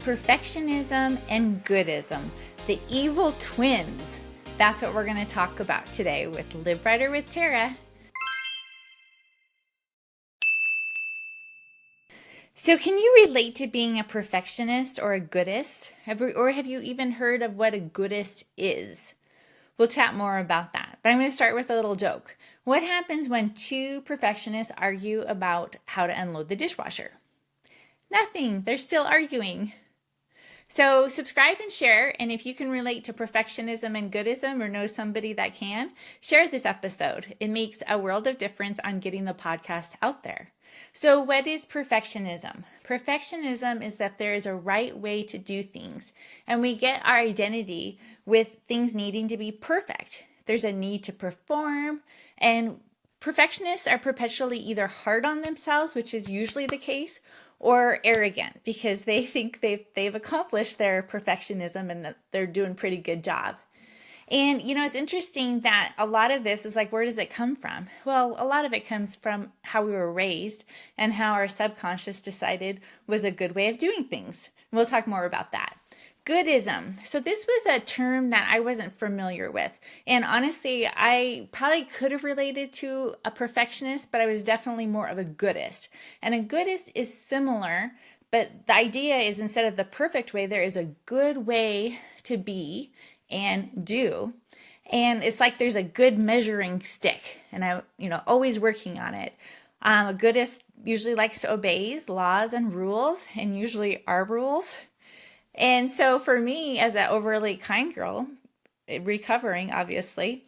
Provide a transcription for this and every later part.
Perfectionism and Goodism, the evil twins. That's what we're going to talk about today with Live Brighter with Tara. So can you relate to being a perfectionist or a goodist? Or have you even heard of what a goodist is? We'll chat more about that. But I'm going to start with a little joke. What happens when two perfectionists argue about how to unload the dishwasher? Nothing. They're still arguing. So subscribe and share, and if you can relate to perfectionism and goodism or know somebody that can, share this episode. It makes a world of difference on getting the podcast out there. So what is perfectionism? Perfectionism is that there is a right way to do things, and we get our identity with things needing to be perfect. There's a need to perform, and perfectionists are perpetually either hard on themselves, which is usually the case, or arrogant because they think they've accomplished their perfectionism and that they're doing a pretty good job. And, it's interesting that a lot of this is like, where does it come from? Well, a lot of it comes from how we were raised and how our subconscious decided was a good way of doing things. We'll talk more about that. Goodism. So this was a term that I wasn't familiar with. And honestly, I probably could have related to a perfectionist, but I was definitely more of a goodist. And a goodist is similar, but the idea is instead of the perfect way, there is a good way to be and do. And it's like there's a good measuring stick, and I, always working on it. A goodist usually likes to obey laws and rules, and usually our rules. And so for me, as an overly kind girl, recovering obviously,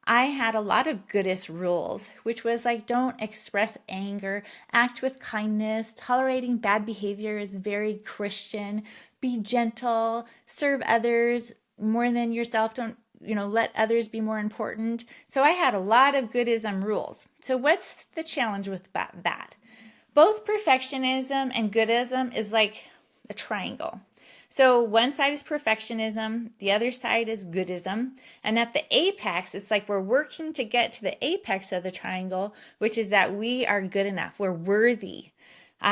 I had a lot of goodist rules, which was like, don't express anger, act with kindness, tolerating bad behavior is very Christian, be gentle, serve others more than yourself, don't, let others be more important. So I had a lot of goodism rules. So what's the challenge with that? Both perfectionism and goodism is like a triangle. So one side is perfectionism, the other side is goodism, and at the apex, it's like we're working to get to the apex of the triangle, which is that we are good enough, we're worthy,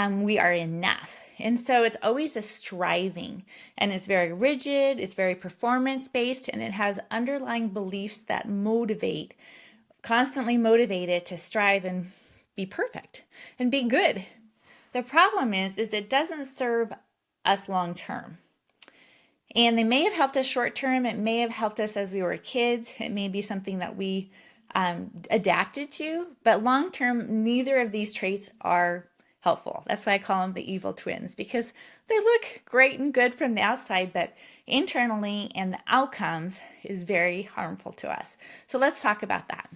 we are enough. And so it's always a striving, and it's very rigid, it's very performance-based, and it has underlying beliefs that constantly motivate it to strive and be perfect and be good. The problem is it doesn't serve us long-term. And they may have helped us short term. It may have helped us as we were kids. It may be something that we adapted to. But long term, neither of these traits are helpful. That's why I call them the evil twins, because they look great and good from the outside, but internally and the outcomes is very harmful to us. So let's talk about that.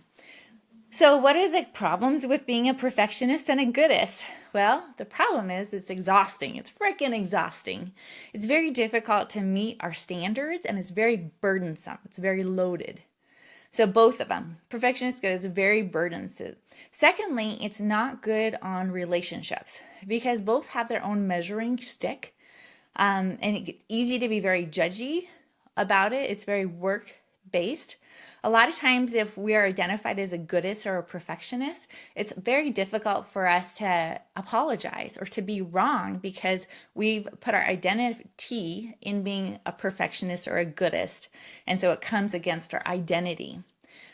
So what are the problems with being a perfectionist and a goodist? Well, the problem is it's exhausting. It's freaking exhausting. It's very difficult to meet our standards, and it's very burdensome. It's very loaded. So both of them, perfectionist, good, is very burdensome. Secondly, it's not good on relationships because both have their own measuring stick, and it's easy to be very judgy about it. It's very work-based. A lot of times if we are identified as a goodist or a perfectionist, it's very difficult for us to apologize or to be wrong because we've put our identity in being a perfectionist or a goodist. And so it comes against our identity.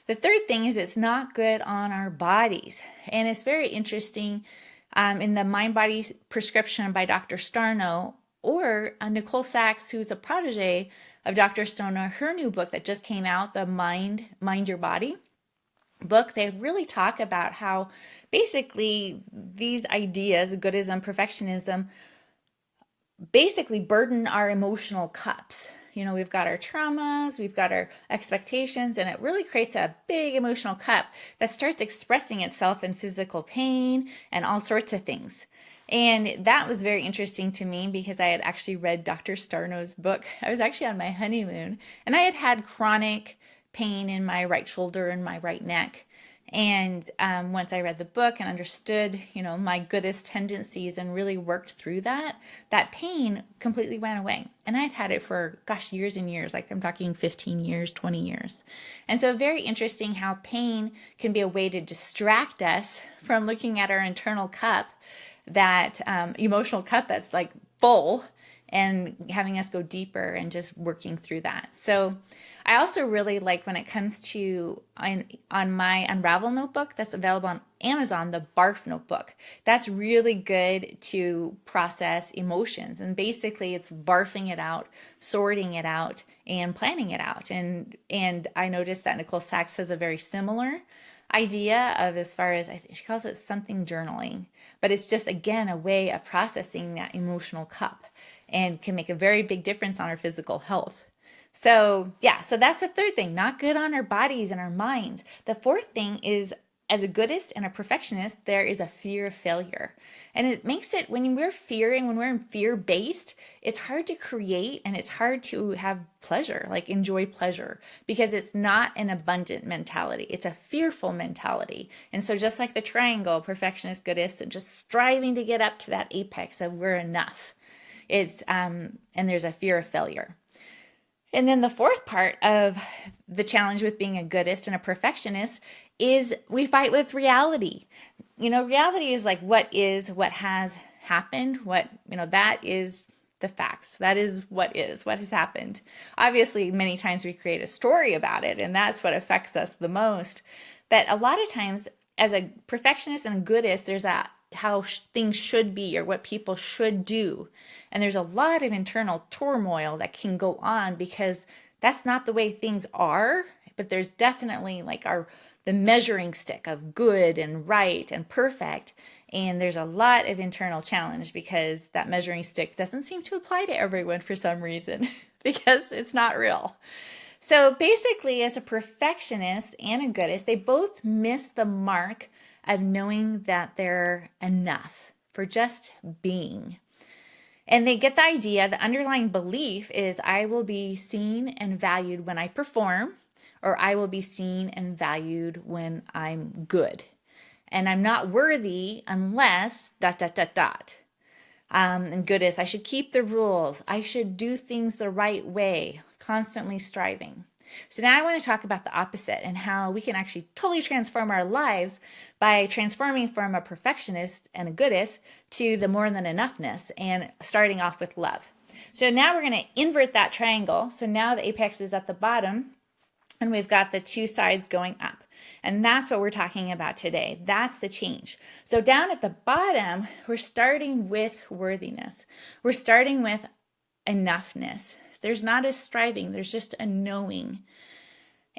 The third thing is it's not good on our bodies. And it's very interesting in the Mind-Body Prescription by Dr. Starno, or Nicole Sachs, who's a protege of Dr. Stoner, her new book that just came out, the Mind Your Body book, they really talk about how basically these ideas, goodism, perfectionism, basically burden our emotional cups. We've got our traumas, we've got our expectations, and it really creates a big emotional cup that starts expressing itself in physical pain and all sorts of things. And that was very interesting to me because I had actually read Dr. Starno's book. I was actually on my honeymoon, and I had chronic pain in my right shoulder and my right neck. And once I read the book and understood, my goodest tendencies and really worked through that pain completely went away. And I'd had it for, years and years, like I'm talking 15 years, 20 years. And so very interesting how pain can be a way to distract us from looking at our internal cup, that emotional cup that's like full, and having us go deeper and just working through that. So I also really like when it comes to on my Unravel notebook that's available on Amazon, the Barf notebook. That's really good to process emotions. And basically it's barfing it out, sorting it out, and planning it out. And I noticed that Nicole Sachs has a very similar idea of, as far as, I think she calls it something journaling, but it's just, again, a way of processing that emotional cup and can make a very big difference on our physical health. So yeah, so that's the third thing, not good on our bodies and our minds. The fourth thing is, as a Goodist and a perfectionist, there is a fear of failure. And it makes it, when we're in fear-based, it's hard to create and it's hard to have pleasure, like enjoy pleasure, because it's not an abundant mentality. It's a fearful mentality. And so just like the triangle, perfectionist, Goodist, and just striving to get up to that apex of we're enough. And there's a fear of failure. And then the fourth part of the challenge with being a Goodist and a perfectionist is we fight with reality. Reality is like what has happened, that is the facts. That is what has happened. Obviously, many times we create a story about it, and that's what affects us the most. But a lot of times, as a perfectionist and a Goodist, there's how things should be or what people should do. And there's a lot of internal turmoil that can go on because that's not the way things are, but there's definitely like the measuring stick of good and right and perfect. And there's a lot of internal challenge because that measuring stick doesn't seem to apply to everyone for some reason because it's not real. So basically, as a perfectionist and a Goodist, they both miss the mark of knowing that they're enough for just being. And they get the idea, the underlying belief is I will be seen and valued when I perform, or I will be seen and valued when I'm good. And I'm not worthy unless ... And Goodist, I should keep the rules. I should do things the right way, constantly striving. So now I want to talk about the opposite and how we can actually totally transform our lives by transforming from a perfectionist and a Goodist to the more than enoughness and starting off with love. So now we're going to invert that triangle. So now the apex is at the bottom and we've got the two sides going up. And that's what we're talking about today. That's the change. So down at the bottom, we're starting with worthiness. We're starting with enoughness. There's not a striving, there's just a knowing.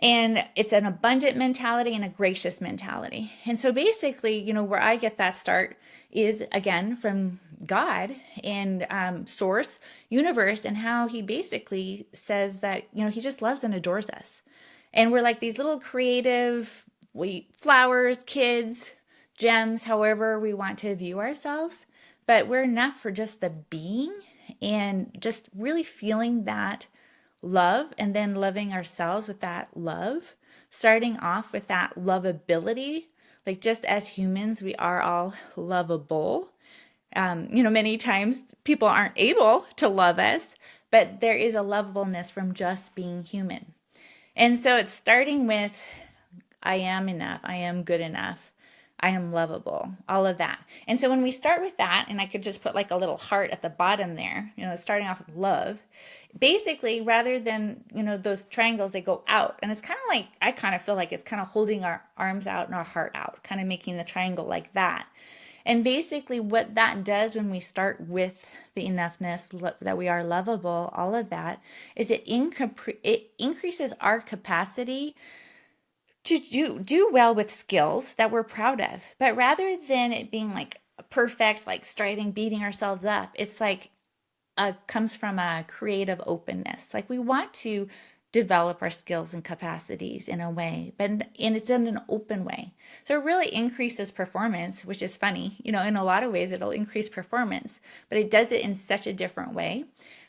And it's an abundant mentality and a gracious mentality. And so basically, where I get that start is, again, from God and source, universe, and how he basically says that, he just loves and adores us. And we're like these little creative flowers, kids, gems, however we want to view ourselves. But we're enough for just the being and just really feeling that love and then loving ourselves with that love, starting off with that lovability. Like just as humans, we are all lovable. Many times people aren't able to love us, but there is a lovableness from just being human. And so it's starting with, I am enough, I am good enough, I am lovable, all of that. And so when we start with that, and I could just put like a little heart at the bottom there, starting off with love, basically rather than, those triangles, they go out. And it's kind of like, I kind of feel like it's kind of holding our arms out and our heart out, kind of making the triangle like that. And basically what that does when we start with the enoughness, that we are lovable, all of that, is it increases our capacity to do well with skills that we're proud of. But rather than it being like perfect, like striving, beating ourselves up, it's like comes from a creative openness. Like we want to develop our skills and capacities in a way, and it's in an open way. So it really increases performance, which is funny. In a lot of ways it'll increase performance, but it does it in such a different way.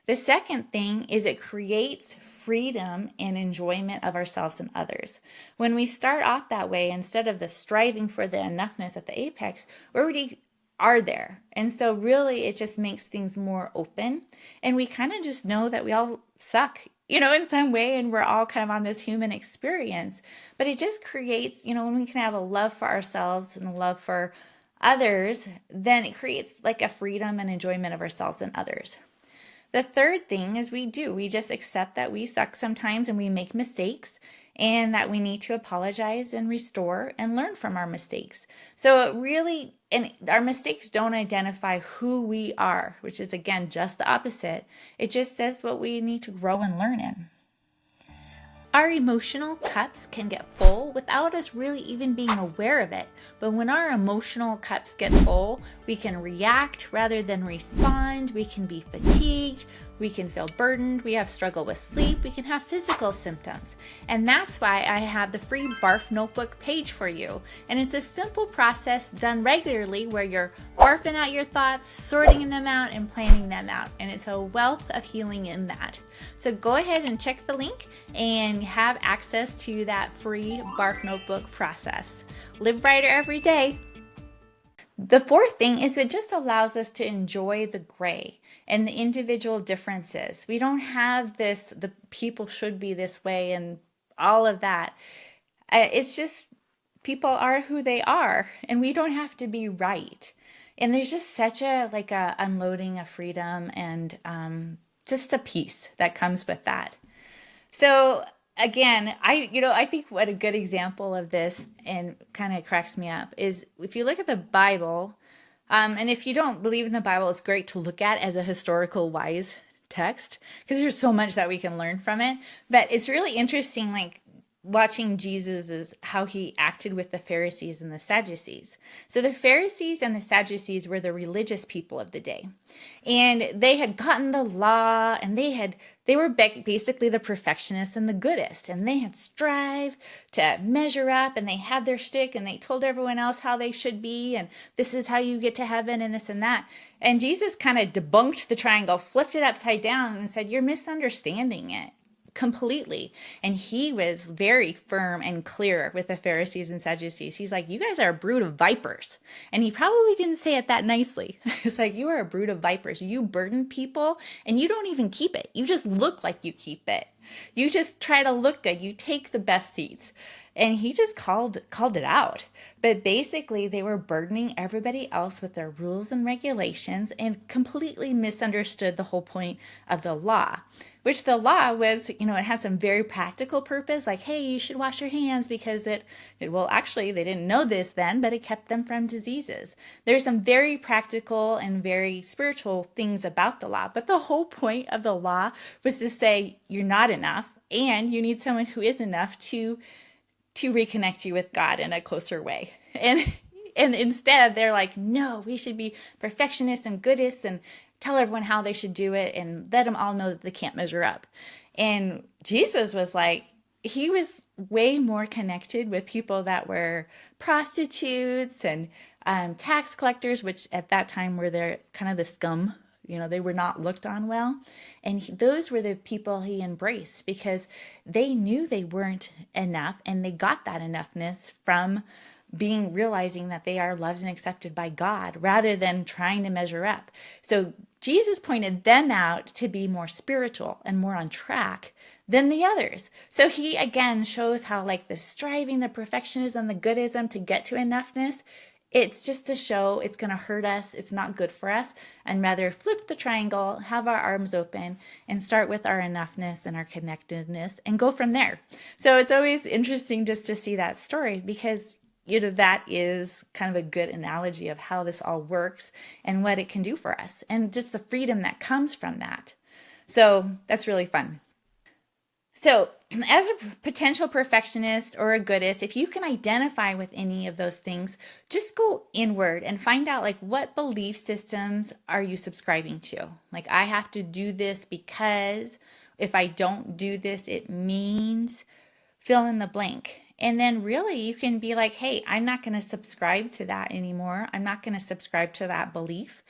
The second thing is it creates freedom and enjoyment of ourselves and others. When we start off that way, instead of the striving for the enoughness at the apex, we already are there. And so really it just makes things more open, and we kind of just know that we all suck, in some way, and we're all kind of on this human experience. But it just creates, when we can have a love for ourselves and a love for others, then it creates like a freedom and enjoyment of ourselves and others. The third thing is we just accept that we suck sometimes and we make mistakes and that we need to apologize and restore and learn from our mistakes. So it really, and our mistakes don't identify who we are, which is again just the opposite. It just says what we need to grow and learn in. Our emotional cups can get full without us really even being aware of it. But when our emotional cups get full, we can react rather than respond. We can be fatigued. We can feel burdened. We have struggle with sleep. We can have physical symptoms. And that's why I have the free Barf Notebook page for you. And it's a simple process done regularly where you're barfing out your thoughts, sorting them out, and planning them out. And it's a wealth of healing in that. So go ahead and check the link and have access to that free Barf Notebook process. Live brighter every day. The fourth thing is it just allows us to enjoy the gray and the individual differences. We don't have this, the people should be this way and all of that. It's just people are who they are and we don't have to be right. And there's just such a unloading of freedom and just a peace that comes with that. So again, I think what a good example of this and kind of cracks me up is if you look at the Bible, and if you don't believe in the Bible, it's great to look at as a historical wise text because there's so much that we can learn from it. But it's really interesting, like watching Jesus is how he acted with the Pharisees and the Sadducees. So the Pharisees and the Sadducees were the religious people of the day. And they had gotten the law and they were basically the perfectionists and the goodists. And they had strived to measure up and they had their stick and they told everyone else how they should be. And this is how you get to heaven and this and that. And Jesus kind of debunked the triangle, flipped it upside down and said, you're misunderstanding it completely. And he was very firm and clear with the Pharisees and Sadducees. He's like, you guys are a brood of vipers. And he probably didn't say it that nicely. It's like, you are a brood of vipers. You burden people and you don't even keep it. You just look like you keep it. You just try to look good. You take the best seats. And he just called it out. But basically, they were burdening everybody else with their rules and regulations and completely misunderstood the whole point of the law, which the law was, it had some very practical purpose, like, hey, you should wash your hands because actually, they didn't know this then, but it kept them from diseases. There's some very practical and very spiritual things about the law, but the whole point of the law was to say you're not enough and you need someone who is enough to reconnect you with God in a closer way. And instead they're like, no, we should be perfectionists and goodists and tell everyone how they should do it and let them all know that they can't measure up. And Jesus was like, he was way more connected with people that were prostitutes and tax collectors, which at that time were kind of the scum. They were not looked on well. And those were the people he embraced because they knew they weren't enough and they got that enoughness from realizing that they are loved and accepted by God rather than trying to measure up. So Jesus pointed them out to be more spiritual and more on track than the others. So he again shows how the striving, the perfectionism, the Goodism to get to enoughness, it's just to show it's going to hurt us. It's not good for us. And rather flip the triangle, have our arms open and start with our enoughness and our connectedness and go from there. So it's always interesting just to see that story because that is kind of a good analogy of how this all works and what it can do for us and just the freedom that comes from that. So that's really fun. So as a potential perfectionist or a goodist, if you can identify with any of those things, just go inward and find out what belief systems are you subscribing to? I have to do this because if I don't do this, it means fill in the blank. And then really you can be like, hey, I'm not going to subscribe to that anymore. I'm not going to subscribe to that belief.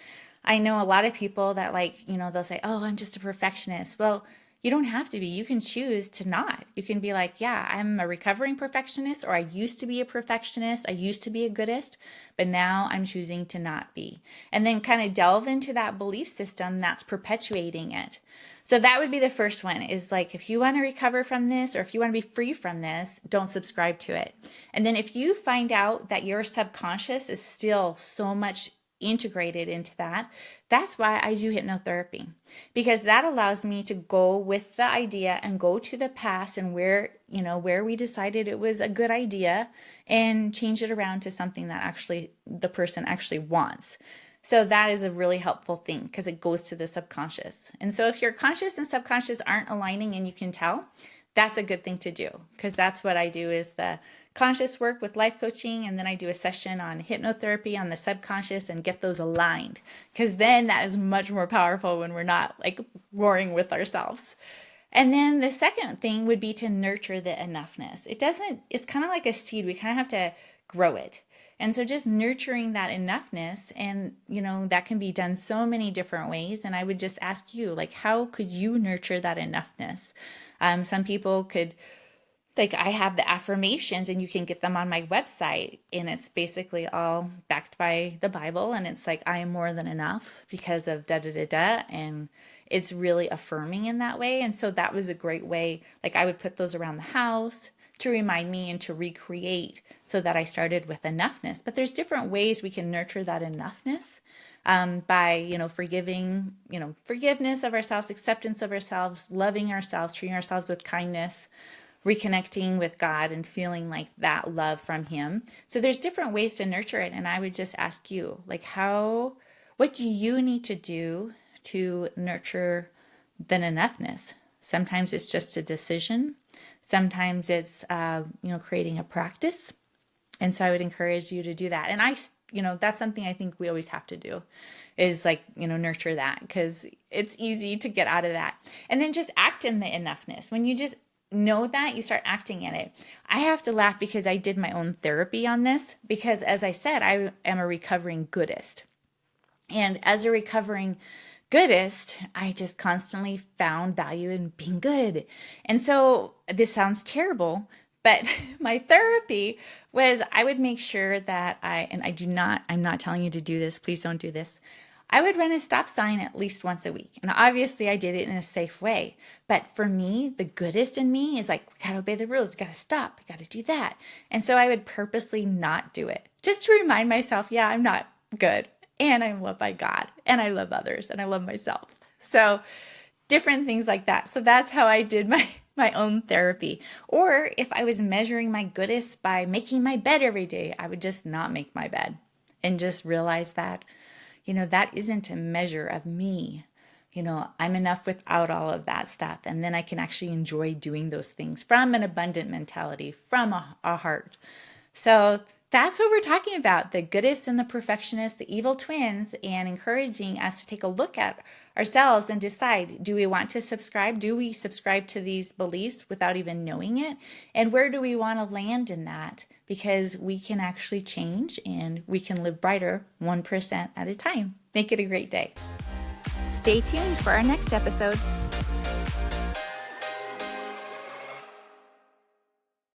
I know a lot of people that they'll say, oh, I'm just a perfectionist. Well, you don't have to be. You can choose to not. You can be like, yeah, I'm a recovering perfectionist, or I used to be a perfectionist. I used to be a goodist, but now I'm choosing to not be. And then kind of delve into that belief system that's perpetuating it. So that would be the first one is if you want to recover from this or if you want to be free from this, don't subscribe to it. And then if you find out that your subconscious is still so much integrated into that. That's why I do hypnotherapy, because that allows me to go with the idea and go to the past and where we decided it was a good idea and change it around to something that actually the person actually wants. So that is a really helpful thing because it goes to the subconscious. And so if your conscious and subconscious aren't aligning and you can tell, that's a good thing to do, because that's what I do is the conscious work with life coaching, and then I do a session on hypnotherapy on the subconscious and get those aligned, because then that is much more powerful when we're not like warring with ourselves. And then the second thing would be to nurture the enoughness. It's kind of like a seed. We kind of have to grow it. And so just nurturing that enoughness, and that can be done so many different ways. And I would just ask you, like, how could you nurture that enoughness? Some people could, like, I have the affirmations and you can get them on my website, and it's basically all backed by the Bible, and it's like, I am more than enough because of da da da da, and it's really affirming in that way. And so that was a great way. Like, I would put those around the house to remind me and to recreate, so that I started with enoughness. But there's different ways we can nurture that enoughness, by forgiving, forgiveness of ourselves, acceptance of ourselves, loving ourselves, treating ourselves with kindness, reconnecting with God and feeling like that love from Him. So there's different ways to nurture it. And I would just ask you, like, what do you need to do to nurture the enoughness? Sometimes it's just a decision. Sometimes it's, creating a practice. And so I would encourage you to do that. And that's something I think we always have to do, is like, nurture that, because it's easy to get out of that. And then just act in the enoughness. When you just know that, you start acting in it. I have to laugh because I did my own therapy on this, because as I said, I am a recovering Goodist. And as a recovering Goodist, I just constantly found value in being good. And so this sounds terrible, but my therapy was, I would make sure that I'm not telling you to do this, please don't do this. I would run a stop sign at least once a week. And obviously I did it in a safe way. But for me, the Goodist in me is like, we gotta obey the rules, we gotta stop, we gotta do that. And so I would purposely not do it, just to remind myself, yeah, I'm not good. And I'm loved by God, and I love others, and I love myself. So different things like that. So that's how I did my own therapy. Or if I was measuring my Goodist by making my bed every day, I would just not make my bed and just realize that, that isn't a measure of me. I'm enough without all of that stuff. And then I can actually enjoy doing those things from an abundant mentality, from a heart. So that's what we're talking about, the Goodist and the perfectionist, the evil twins, and encouraging us to take a look at ourselves and decide, do we want to subscribe? Do we subscribe to these beliefs without even knowing it? And where do we want to land in that? Because we can actually change, and we can live brighter 1% at a time. Make it a great day. Stay tuned for our next episode.